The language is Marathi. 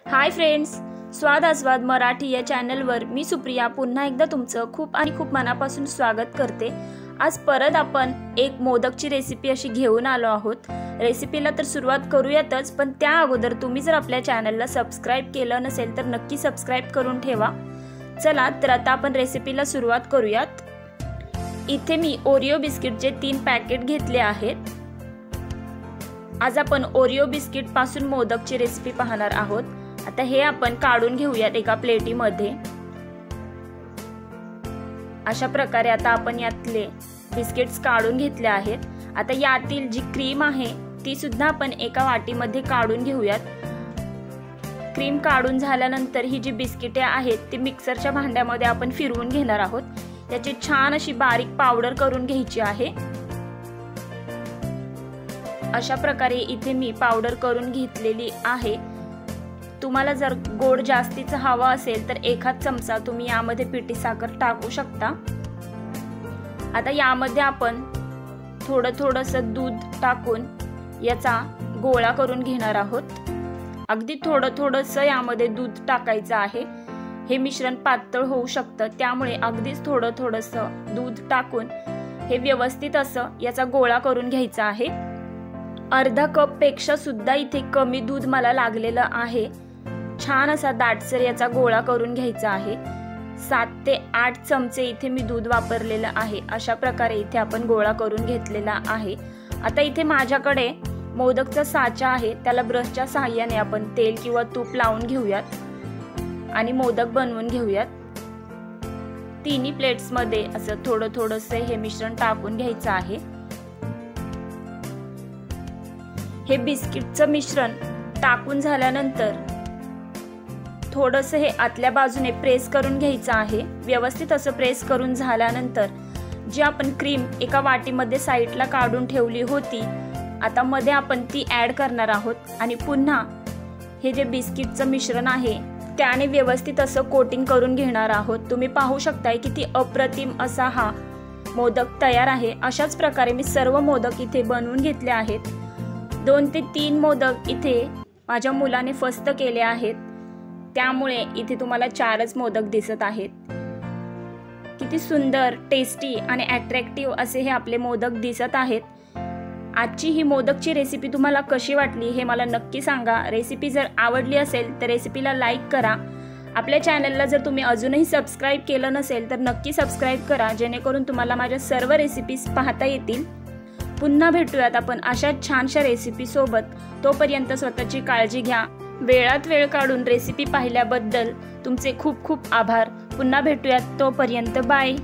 हाय फ्रेंड्स, स्वाद असवाद मराठी या चॅनलवर मी सुप्रिया पुन्हा एकदा तुमचं खूप मनापासून स्वागत करते। आज परत आपण एक मोदकची रेसिपी अशी घेऊन आलो आहोत। रेसिपीला तर सुरुवात करूयातच, पण त्या अगोदर तुम्ही जर आपल्या चॅनलला सबस्क्राइब केलं नसेल तर नक्की सबस्क्राइब करून ठेवा। चला तर आता आपण रेसिपीला सुरुवात करूयात। इथे मी ओरिओ बिस्किटचे 3 पॅकेट घेतले आहेत। आज आपण ओरिओ बिस्किट पासून मोदकची रेसिपी पाहणार आहोत। आता हे आपण काढून घेऊयात एका प्लेटीमध्ये। अशा प्रकारे आता आपण यातले बिस्किट्स काढून घेतले आहेत। आता यातील जी क्रीम आहे ती सुद्धा आपण एका वाटीमध्ये काढून घेऊयात। क्रीम काढून झाल्यानंतर ही जी बिस्किटे आहेत ती मिक्सरच्या भांड्यामध्ये आपण फिरवून घेणार आहोत। त्याची छान अशी बारीक पावडर करून घ्यायची आहे। अशा प्रकारे इथे मी पावडर करून घेतलेली आहे। तुम्हाला जर गोड जास्तीचा हवा असेल तर एखाद चमचा तुम्ही यामध्ये पिठी साखर टाकू शकता। आता यामध्ये आपण थोडंसं दूध टाकून याचा गोळा करून घेणार आहोत। अगदी थोडंसं यामध्ये दूध टाकायचं आहे। हे मिश्रण पातळ होऊ शकतं, त्यामुळे अगदीच थोडंसं दूध टाकून हे व्यवस्थित असं याचा गोळा करून घ्यायचा आहे। अर्धा कप पेक्षा सुद्धा इथे कमी दूध मला लागलेलं आहे। छान असा दाटसर याचा गोळा करून घ्यायचा आहे। 7 ते 8 चमचे इथे मी दूध वापरलेलं आहे। अशा प्रकारे इथे आपण गोळा करून घेतलेला आहे। आता इथे माझ्याकडे मोदकचा साचा आहे, त्याला ब्रशच्या सहाय्याने आपण तेल किंवा तूप लावून घेऊयात आणि मोदक बनवून घेऊयात। तिन्ही प्लेट्स मध्ये असं थोडंसं हे मिश्रण टाकून घ्यायचं आहे। हे बिस्किटचं मिश्रण टाकून झाल्यानंतर थोडंसं हे आतल्या बाजूने प्रेस करून घ्यायचं आहे। व्यवस्थित असं प्रेस करून झाल्यानंतर जी आपण क्रीम एका वाटीमध्ये साईडला काढून ठेवली होती, आता मध्ये आपण ती ऍड करणार आहोत आणि पुन्हा हे जे बिस्किटचं मिश्रण आहे त्याने व्यवस्थित असं कोटिंग करून घेणार आहोत। तुम्ही पाहू शकताय किती अप्रतिम असा हा मोदक तयार आहे। अशाच प्रकारे मी सर्व मोदक इथे बनवून घेतले आहेत। 2 ते 3 मोदक इथे माझ्या मुलाने फस्त केले आहेत, त्यामुळे इथे तुम्हाला 4च मोदक दिसत आहेत। किती सुंदर, टेस्टी आणि अट्रॅक्टिव्ह असे हे आपले मोदक दिसत आहेत। आजची ही मोदकची रेसिपी तुम्हाला कशी वाटली हे मला नक्की सांगा। रेसिपी जर आवडली असेल तर रेसिपीला लाईक करा। आपल्या चॅनलला जर तुम्ही अजूनही सबस्क्राइब केलं नसेल तर नक्की सबस्क्राइब करा, जेणेकरून तुम्हाला माझ्या सर्व रेसिपीज पाहता येतील। पुन्हा भेटूयात आपण अशाच छानशा रेसिपी सोबत। तोपर्यंत स्वतःची काळजी घ्या। वेळात वेळ काढून रेसिपी पाहिल्याबद्दल तुमचे खूप आभार। पुन्हा भेटूयात, तोपर्यंत बाय।